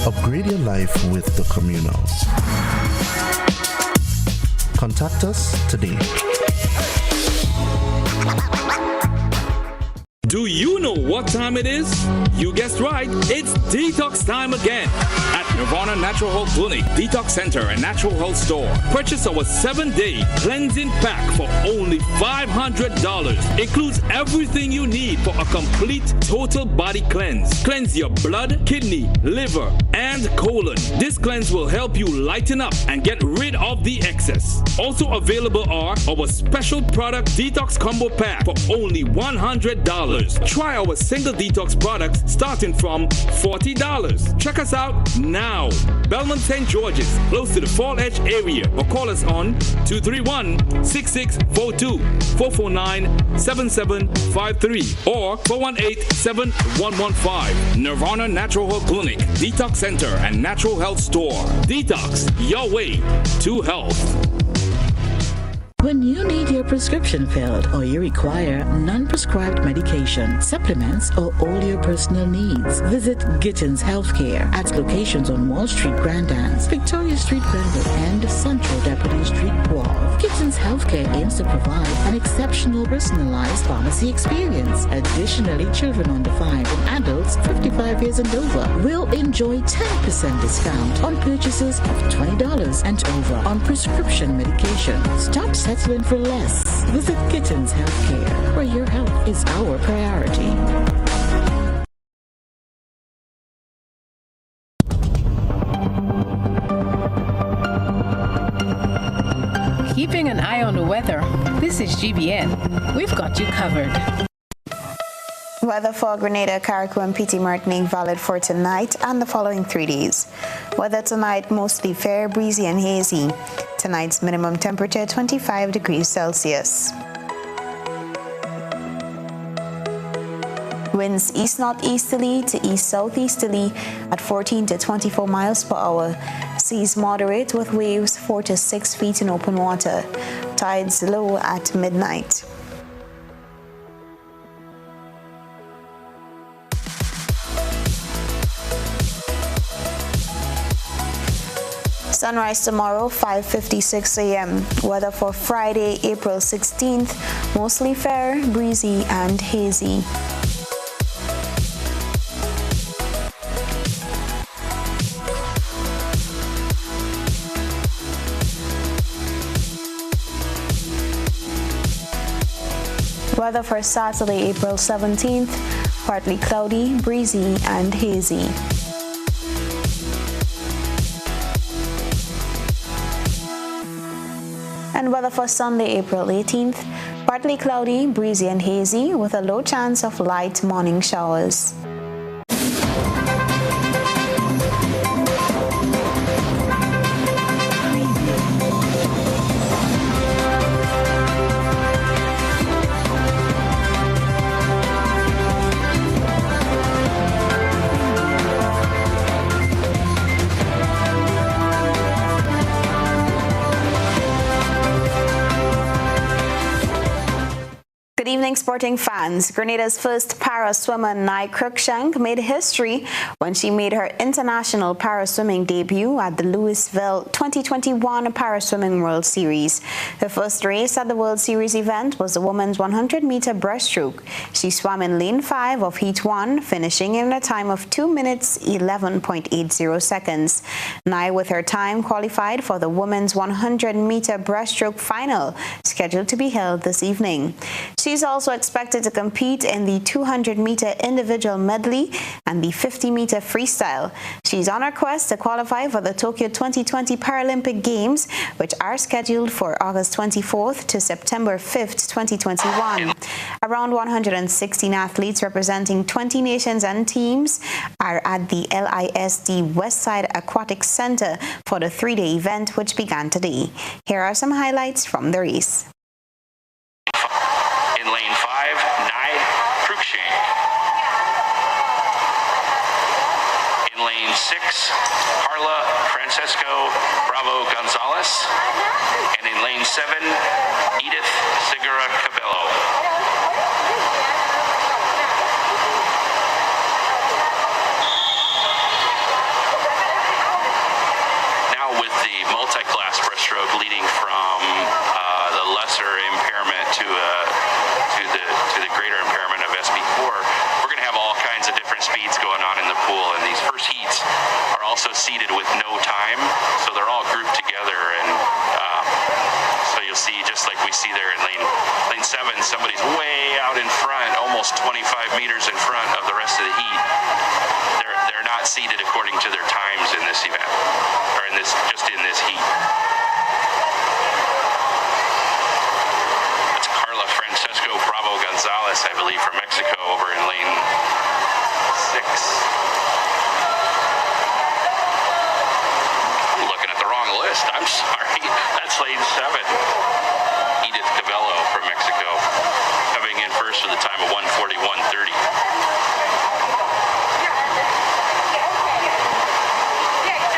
Upgrade your life with the Communal. Contact us today. Do you know what time it is? You guessed right, it's detox time again. At Nirvana Natural Health Clinic, Detox Center and Natural Health Store. Purchase our 7-day cleansing pack for only $500. Includes everything you need for a complete total body cleanse. Cleanse your blood, kidney, liver, and colon. This cleanse will help you lighten up and get rid of the excess. Also available are our special product Detox Combo Pack for only $100. Try our single detox products starting from $40. Check us out now. Belmont St. George's, close to the Fall Edge area, or call us on 231-6642, 449-7753, or 418-7115. Nirvana Natural Health Clinic, Detox Center, and Natural Health Store. Detox, your way to health. When you need your prescription filled or you require non-prescribed medication, supplements, or all your personal needs, visit Gittins Healthcare at locations on Wall Street, Grand Anse, Victoria Street, Granville, and Central Deputy Street, Wharf. Gittins Healthcare aims to provide an exceptional personalized pharmacy experience. Additionally, children under 5 and adults 55 years and over will enjoy 10% discount on purchases of $20 and over on prescription medication. Stop settling for less. Visit Gittins Healthcare, where your health is our priority. Keeping an eye on the weather. This is GBN. We've got you covered. Weather for Grenada, Carriacou, and PT Martinique valid for tonight and the following 3 days. Weather tonight mostly fair, breezy, and hazy. Tonight's minimum temperature 25 degrees Celsius. Winds east-northeasterly to east-southeasterly at 14 to 24 miles per hour. Seas moderate with waves 4 to 6 feet in open water. Tides low at midnight. Sunrise tomorrow, 5:56 a.m. Weather for Friday, April 16th, mostly fair, breezy, and hazy. Weather for Saturday, April 17th, partly cloudy, breezy, and hazy. And weather for Sunday, April 18th, partly cloudy, breezy, and hazy with a low chance of light morning showers. Good evening, sporting fans. Grenada's first para swimmer, Nai Cruikshank, made history when she made her international para swimming debut at the Louisville 2021 Para Swimming World Series. Her first race at the World Series event was the women's 100-meter breaststroke. She swam in lane 5 of Heat 1, finishing in a time of 2 minutes 11.80 seconds. Nai, with her time, qualified for the women's 100-meter breaststroke final, scheduled to be held this evening. She's also expected to compete in the 200-meter individual medley and the 50-meter freestyle. She's on her quest to qualify for the Tokyo 2020 Paralympic Games, which are scheduled for August 24th to September 5th, 2021. Around 116 athletes representing 20 nations and teams are at the LISD Westside Aquatic Center for the 3-day event, which began today. Here are some highlights from the race. In lane 5, Nai Cruikshank. In lane 6, Carla Francesco Bravo Gonzalez. And in lane 7, Edith Segura Cabello. Now with the multi-class breaststroke leading from the lesser impairment to the greater impairment of SB4, we're going to have all kinds of different speeds going on in the pool, and these first heats are also seeded with no time, so they're all grouped together, and so you'll see, just like we see there in lane 7, somebody's way out in front, almost 25 meters in front of the rest of the heat. They're not seeded according to their times in this event, or in this heat. Francesco Bravo Gonzalez, I believe, from Mexico, over in lane 6. I'm looking at the wrong list. I'm sorry. That's lane 7. Edith Cabello from Mexico, coming in first with a time of 1:41.30.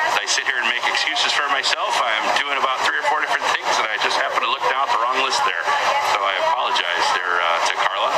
As I sit here and make excuses for myself. I am doing about 3 or 4 different things, and I just happened to look down at the wrong list there. So I apologize there to Carla.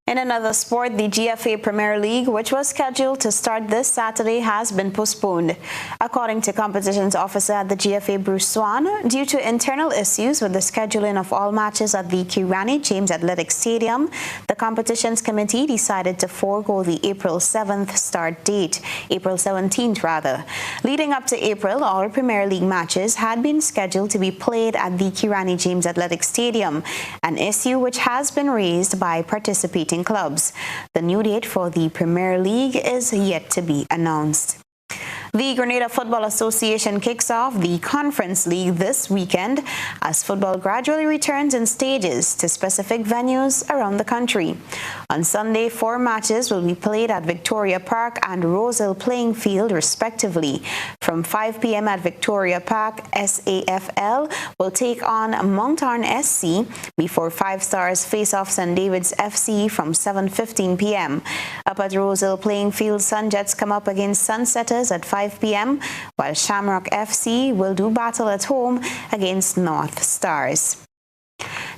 In another sport, the GFA Premier League, which was scheduled to start this Saturday, has been postponed. According to competitions officer at the GFA, Bruce Swan, due to internal issues with the scheduling of all matches at the Kirani James Athletic Stadium, the competitions committee decided to forego the April 7th start date, April 17th rather. Leading up to April, all Premier League matches had been scheduled to be played at the Kirani James Athletic Stadium, an issue which has been raised by participating clubs. The new date for the Premier League is yet to be announced. The Grenada Football Association kicks off the Conference League this weekend as football gradually returns in stages to specific venues around the country. On Sunday, 4 matches will be played at Victoria Park and Rosehill Playing Field, respectively. From 5 p.m. at Victoria Park, SAFL will take on Moncton SC before 5 Stars face off St. David's FC from 7:15 p.m. Up at Rosehill Playing Field, Sunjets come up against Sunsetters at 5 p.m., while Shamrock FC will do battle at home against North Stars.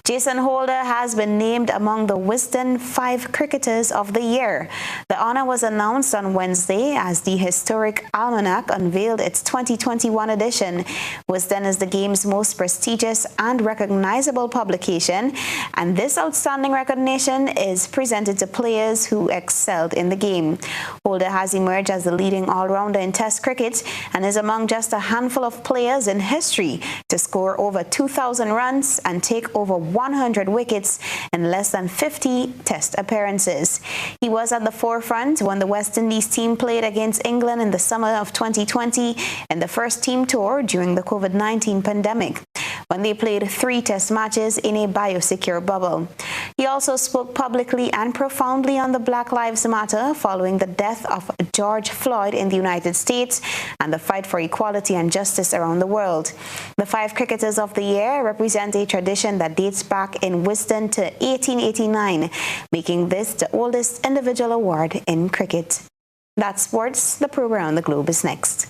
Jason Holder has been named among the Wisden 5 Cricketers of the Year. The honor was announced on Wednesday as the historic Almanac unveiled its 2021 edition. Wisden is the game's most prestigious and recognizable publication, and this outstanding recognition is presented to players who excelled in the game. Holder has emerged as the leading all-rounder in Test cricket and is among just a handful of players in history to score over 2,000 runs and take over 100 wickets in less than 50 Test appearances. He was at the forefront when the West Indies team played against England in the summer of 2020 in the first team tour during the COVID-19 pandemic, when they played 3 Test matches in a biosecure bubble. He also spoke publicly and profoundly on the Black Lives Matter following the death of George Floyd in the United States and the fight for equality and justice around the world. The 5 Cricketers of the Year represent a tradition that dates back in Wisden to 1889, making this the oldest individual award in cricket. That's sports. The program Around the Globe is next.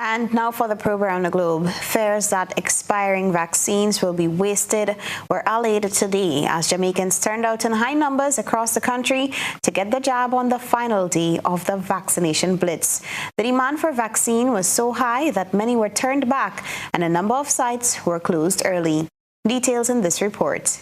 And now for the program on the globe. Fears that expiring vaccines will be wasted were allayed today as Jamaicans turned out in high numbers across the country to get the jab on the final day of the vaccination blitz. The demand for vaccine was so high that many were turned back and a number of sites were closed early. Details in this report.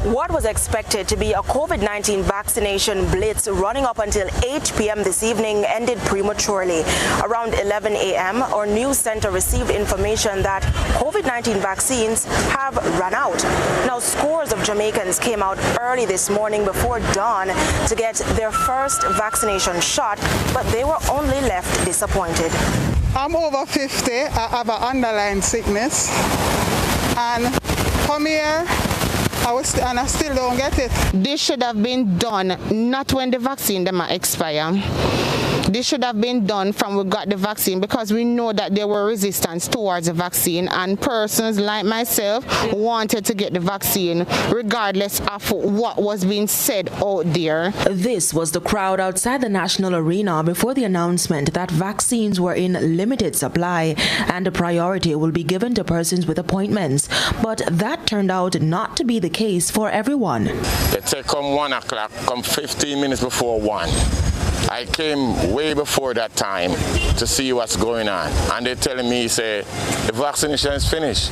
What was expected to be a COVID-19 vaccination blitz running up until 8 p.m. this evening ended prematurely. Around 11 a.m., our news center received information that COVID-19 vaccines have run out. Now, scores of Jamaicans came out early this morning before dawn to get their first vaccination shot, but they were only left disappointed. I'm over 50. I have an underlying sickness, and come here. And I still don't get it. This should have been done not when the vaccine them expire. This should have been done from we got the vaccine, because we know that there were resistance towards the vaccine, and persons like myself wanted to get the vaccine regardless of what was being said out there. This was the crowd outside the National Arena before the announcement that vaccines were in limited supply and a priority will be given to persons with appointments. But that turned out not to be the case for everyone. They say come 1 o'clock, come 15 minutes before 1. I came way before that time to see what's going on, and they're telling me, say, the vaccination is finished.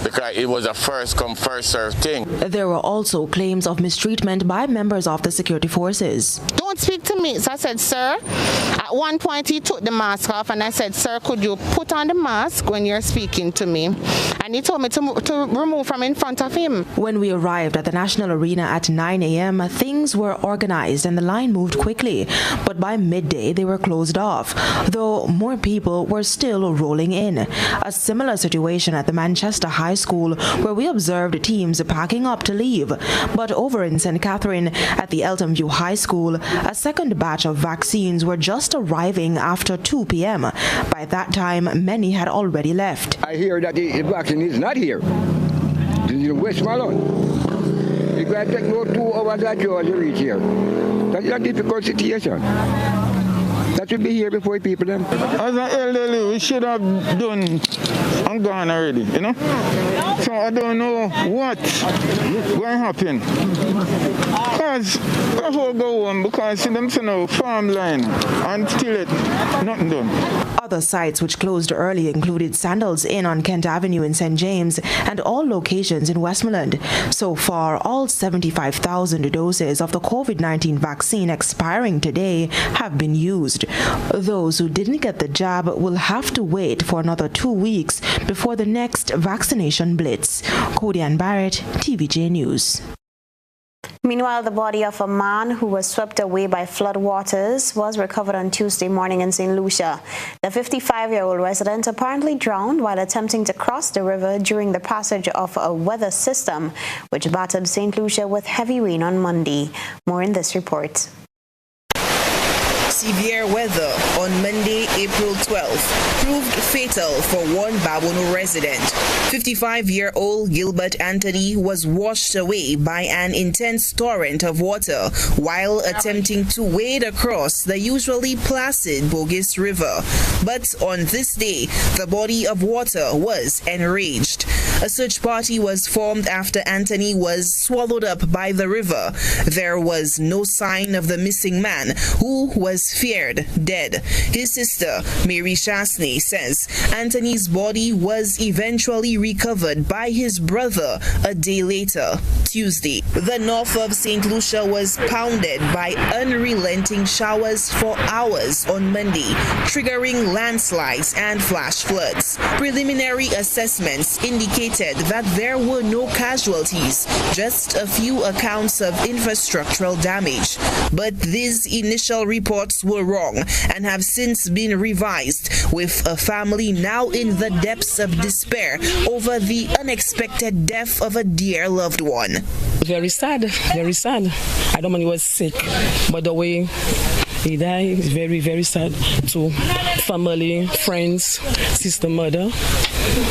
because it was a first come, first served thing. There were also claims of mistreatment by members of the security forces. Don't speak to me. So I said, sir. At one point, he took the mask off, and I said, sir, could you put on the mask when you're speaking to me? And he told me to remove from in front of him. When we arrived at the National Arena at 9 a.m., things were organized and the line moved quickly. But by midday, they were closed off, though more people were still rolling in. A similar situation at the Manchester High School, where we observed teams packing up to leave. But over in St. Catherine, at the Eltham View High School, a second batch of vaccines were just arriving after 2 p.m. By that time, many had already left. I hear that the vaccine is not here. It's in Westmoreland. It's going to take no 2 hours at Georgia to reach here. That's a difficult situation. That should be here before people then. As an elderly, we should have done and gone already, you know? So I don't know what's going to happen. Because I will go home because see them no farm line and still it, nothing done. Other sites which closed early included Sandals Inn on Kent Avenue in St. James and all locations in Westmoreland. So far, all 75,000 doses of the COVID-19 vaccine expiring today have been used. Those who didn't get the jab will have to wait for another 2 weeks before the next vaccination blitz. Cody Ann Barrett, TVJ News. Meanwhile, the body of a man who was swept away by flood waters was recovered on Tuesday morning in St. Lucia. The 55-year-old resident apparently drowned while attempting to cross the river during the passage of a weather system, which battered St. Lucia with heavy rain on Monday. More in this report. Severe weather on Monday, April 12th, proved fatal for one Babono resident. 55-year-old Gilbert Anthony was washed away by an intense torrent of water while attempting to wade across the usually placid Bogus River. But on this day, the body of water was enraged. A search party was formed after Anthony was swallowed up by the river. There was no sign of the missing man, who was feared dead. His sister, Mary Shasney, says Anthony's body was eventually recovered by his brother a day later, Tuesday. The north of St. Lucia was pounded by unrelenting showers for hours on Monday, triggering landslides and flash floods. Preliminary assessments indicated that there were no casualties, just a few accounts of infrastructural damage. But these initial reports were wrong and have since been revised, with a family now in the depths of despair over the unexpected death of a dear loved one. Very sad, very sad. I don't know, he was sick, but the way he died is very, very sad to family, friends, sister, mother.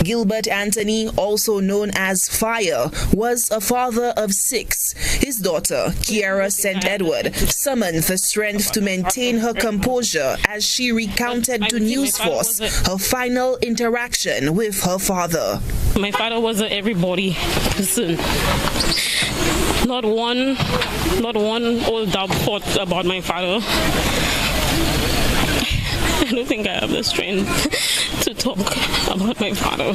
Gilbert Anthony, also known as Fire, was a father of 6. His daughter, Kiara St. Edward, summoned the strength to maintain her composure as she recounted to News Force her final interaction with her father. My father was an everybody person. Not one old doubt thought about my father. I don't think I have the strength to talk about my father.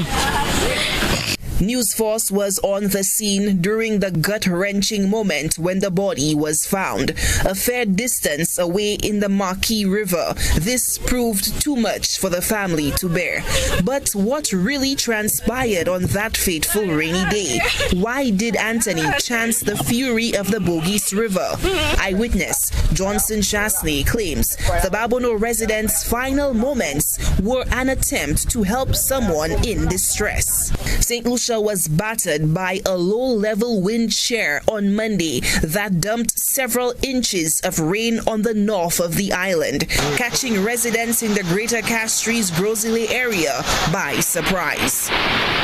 News Force was on the scene during the gut-wrenching moment when the body was found, a fair distance away in the Marquis River. This proved too much for the family to bear. But what really transpired on that fateful rainy day? Why did Anthony chance the fury of the Bogus River? Eyewitness Johnson Shasney claims the Babono resident's final moments were an attempt to help someone in distress. St. Lucia was battered by a low-level wind shear on Monday that dumped several inches of rain on the north of the island, catching residents in the Greater Castries Grosile area by surprise.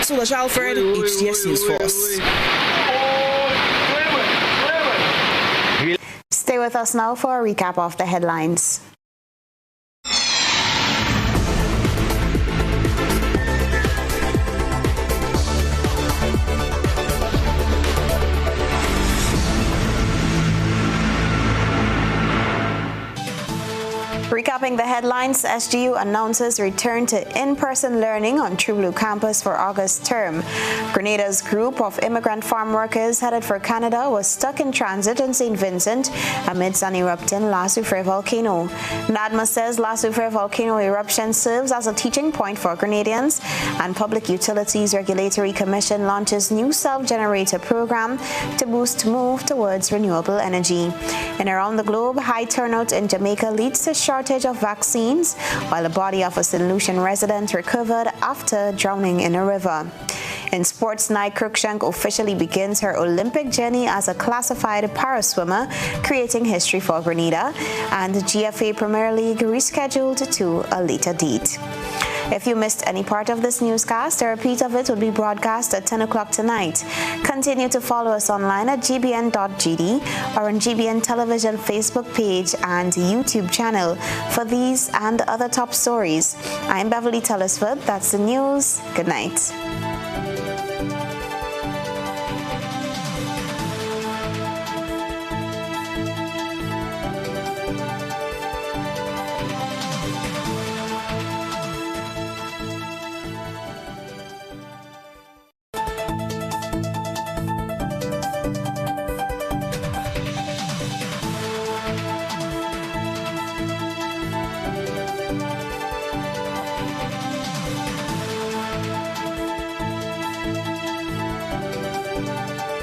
Solange Alfred, HTS News Force. Stay with us now for a recap of the headlines. Recapping Topping the headlines, SGU announces return to in-person learning on True Blue campus for August term. Grenada's group of immigrant farm workers headed for Canada was stuck in transit in St. Vincent amidst an erupting La Soufrière volcano. NADMA says La Soufrière volcano eruption serves as a teaching point for Grenadians, and Public Utilities Regulatory Commission launches new self-generator program to boost move towards renewable energy. And around the globe, high turnout in Jamaica leads to shortage of vaccines, while the body of a St. Lucian resident recovered after drowning in a river. In sports, Nye Cruikshank officially begins her Olympic journey as a classified paraswimmer, creating history for Grenada, and the GFA Premier League rescheduled to a later date. If you missed any part of this newscast, a repeat of it will be broadcast at 10 o'clock tonight. Continue to follow us online at gbn.gd or on GBN Television Facebook page and YouTube channel for these and other top stories. I'm Beverly Telesford. That's the news. Good night.